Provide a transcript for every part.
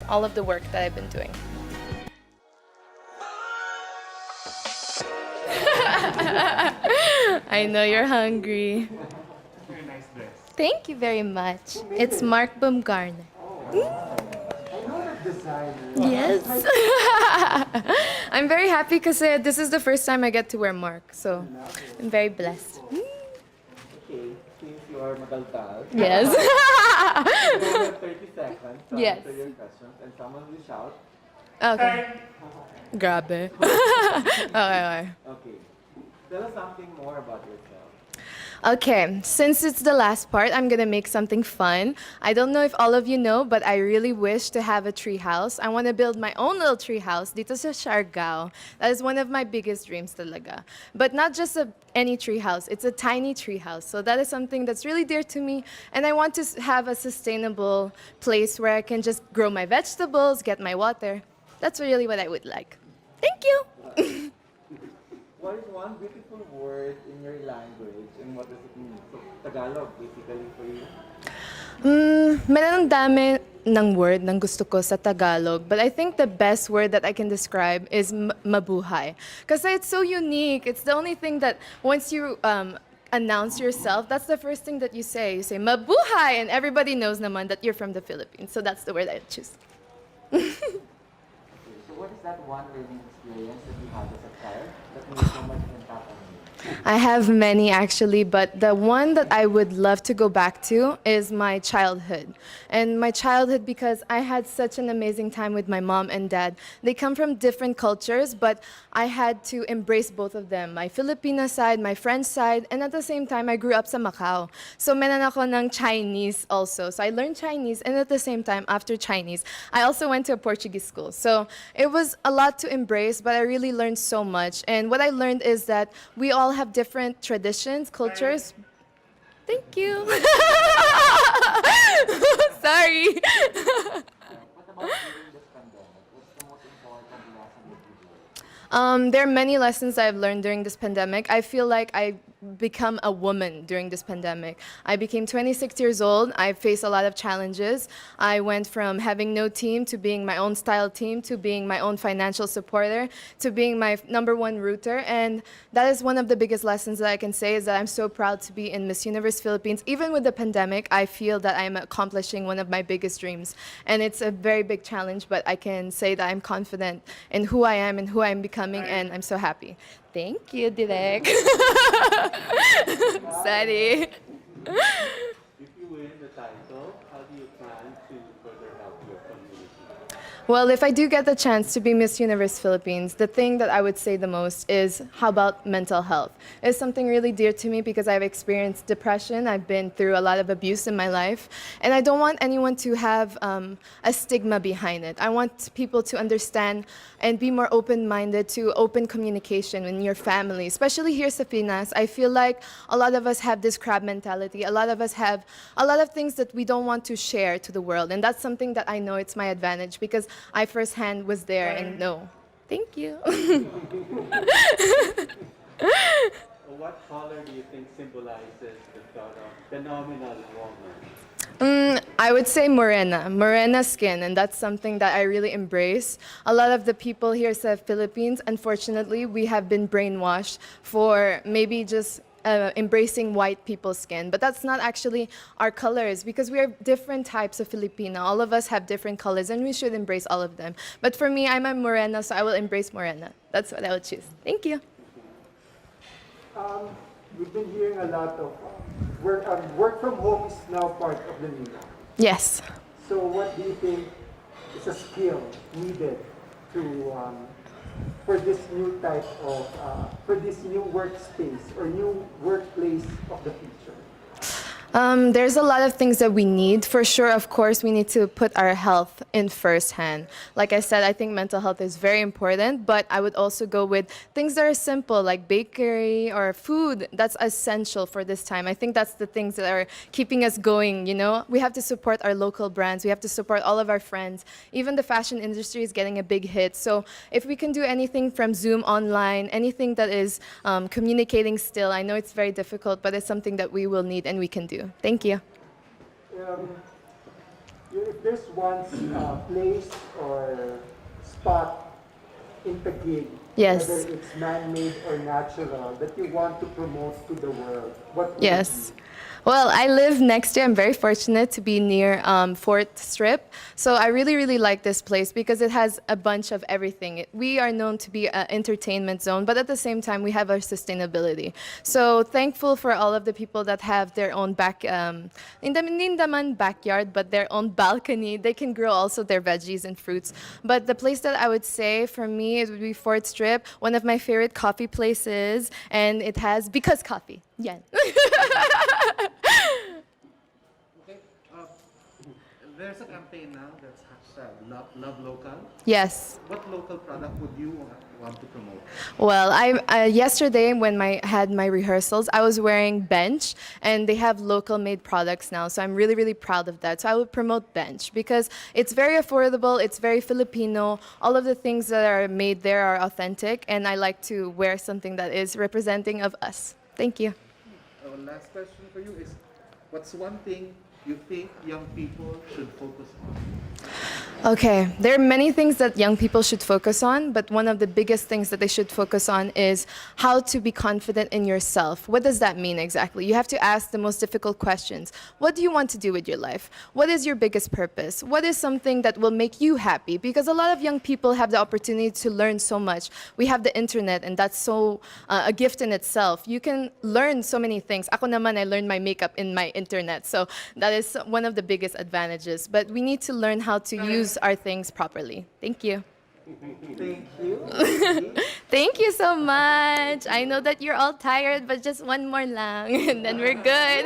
all of the work that I've been doing. I know you're hungry. Very nice dress. Thank you very much. It's Mark Baumgartner. I know that designer. Yes. I'm very happy because this is the first time I get to wear Mark, so I'm very blessed. Okay, since you are madaldal, Yes. you have 30 seconds to Yes. answer your questions and someone will shout. Okay. Grabe. Okay. Okay. Tell us something more about yourself. Okay, since it's the last part, I'm gonna make something fun. I don't know if all of you know, but I really wish to have a tree house. I want to build my own little tree house dito sa Siargao. That is one of my biggest dreams talaga. But not just any tree house, it's a tiny tree house. So that is something that's really dear to me. And I want to have a sustainable place where I can just grow my vegetables, get my water. That's really what I would like. Thank you. What is one beautiful word in your language and what does it mean? So, Tagalog, basically, for you. Meron dami ng word ng gusto ko sa Tagalog, but I think the best word that I can describe is mabuhay. Because it's so unique. It's the only thing that once you announce yourself, that's the first thing that you say. You say mabuhay, and everybody knows naman that you're from the Philippines. So that's the word I choose. Okay, so what is that one learning experience that you had as a child that made so much impact on you? I have many actually, but the one that I would love to go back to is my childhood. And my childhood because I had such an amazing time with my mom and dad. They come from different cultures, but I had to embrace both of them. My Filipina side, my French side, and at the same time, I grew up sa Macau. So meron ako ng Chinese also. So I learned Chinese, and at the same time, after Chinese, I also went to a Portuguese school. So it was a lot to embrace, but I really learned so much. And what I learned is that we all have different traditions, cultures. Thank you. Sorry. What about during this pandemic? What's the most important lesson that you learned? There are many lessons I've learned during this pandemic. I feel like I become a woman during this pandemic. I became 26 years old. I faced a lot of challenges. I went from having no team to being my own style team to being my own financial supporter to being my number one rooter. And that is one of the biggest lessons that I can say is that I'm so proud to be in Miss Universe Philippines. Even with the pandemic, I feel that I'm accomplishing one of my biggest dreams. And it's a very big challenge, but I can say that I'm confident in who I am and who I'm becoming, and I'm so happy. Thank you, Direk. Sorry. If you win the title, how do you plan to further help your community? Well, if I do get the chance to be Miss Universe Philippines, the thing that I would say the most is how about mental health? It's something really dear to me because I've experienced depression. I've been through a lot of abuse in my life, and I don't want anyone to have a stigma behind it. I want people to understand and be more open-minded to open communication in your family, especially here sa Pinas. I feel like a lot of us have this crab mentality. A lot of us have a lot of things that we don't want to share to the world, and that's something that I know it's my advantage because I firsthand was there and know. Thank you. What color do you think symbolizes the thought of phenomenal woman? I would say morena skin, and that's something that I really embrace. A lot of the people here in the Philippines, unfortunately, we have been brainwashed for maybe just embracing white people's skin, but that's not actually our colors because we are different types of Filipino. All of us have different colors, and we should embrace all of them. But for me, I'm a morena, so I will embrace morena. That's what I would choose. Thank you. We've been hearing a lot of work from home is now part of the new. Yes. So what do you think is a skill needed to for this new type of for this new workspace or new workplace of the future? There's a lot of things that we need. For sure, of course, we need to put our health in first hand. Like I said, I think mental health is very important, but I would also go with things that are simple, like bakery or food. That's essential for this time. I think that's the things that are keeping us going, you know? We have to support our local brands. We have to support all of our friends. Even the fashion industry is getting a big hit. So if we can do anything from Zoom online, anything that is communicating still, I know it's very difficult, but it's something that we will need and we can do. Thank you. if there's one place or spot in Taguig, Yes. whether it's man-made or natural, that you want to promote to the world, what would Yes. it be? Well, I live next to, I'm very fortunate to be near Fort Strip. So I really, really like this place because it has a bunch of everything. We are known to be an entertainment zone, but at the same time, we have our sustainability. So thankful for all of the people that have their own hindi naman backyard, but their own balcony. They can grow also their veggies and fruits. But the place that I would say for me, it would be Fort Strip, one of my favorite coffee places, and it has, because coffee. Yeah. Okay. There's a campaign now that's hashtag love local. Yes. What local product would you want to promote? Well, I yesterday when I had my rehearsals, I was wearing Bench, and they have local made products now. So I'm really, really proud of that. So I would promote Bench because it's very affordable, it's very Filipino. All of the things that are made there are authentic, and I like to wear something that is representing of us. Thank you. Our last question for you is, what's one thing you think young people should focus on? Okay, there are many things that young people should focus on, but one of the biggest things that they should focus on is how to be confident in yourself. What does that mean exactly? You have to ask the most difficult questions. What do you want to do with your life? What is your biggest purpose? What is something that will make you happy? Because a lot of young people have the opportunity to learn so much. We have the internet, and that's so a gift in itself. You can learn so many things. Ako naman, I learned my makeup in my internet, so that is one of the biggest advantages. But we need to learn how to use our things properly. Thank you. Thank you. Thank you so much. I know that you're all tired, but just one more lang, and then we're good.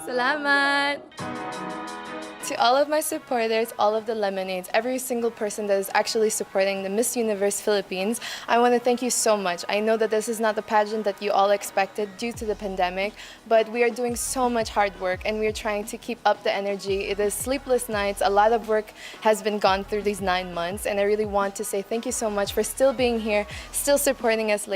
Salamat. To all of my supporters, all of the Lemonades, every single person that is actually supporting the Miss Universe Philippines, I want to thank you so much. I know that this is not the pageant that you all expected due to the pandemic, but we are doing so much hard work, and we are trying to keep up the energy. It is sleepless nights. A lot of work has been gone through these 9 months, and I really want to say thank you so much for still being here, still supporting us, ladies.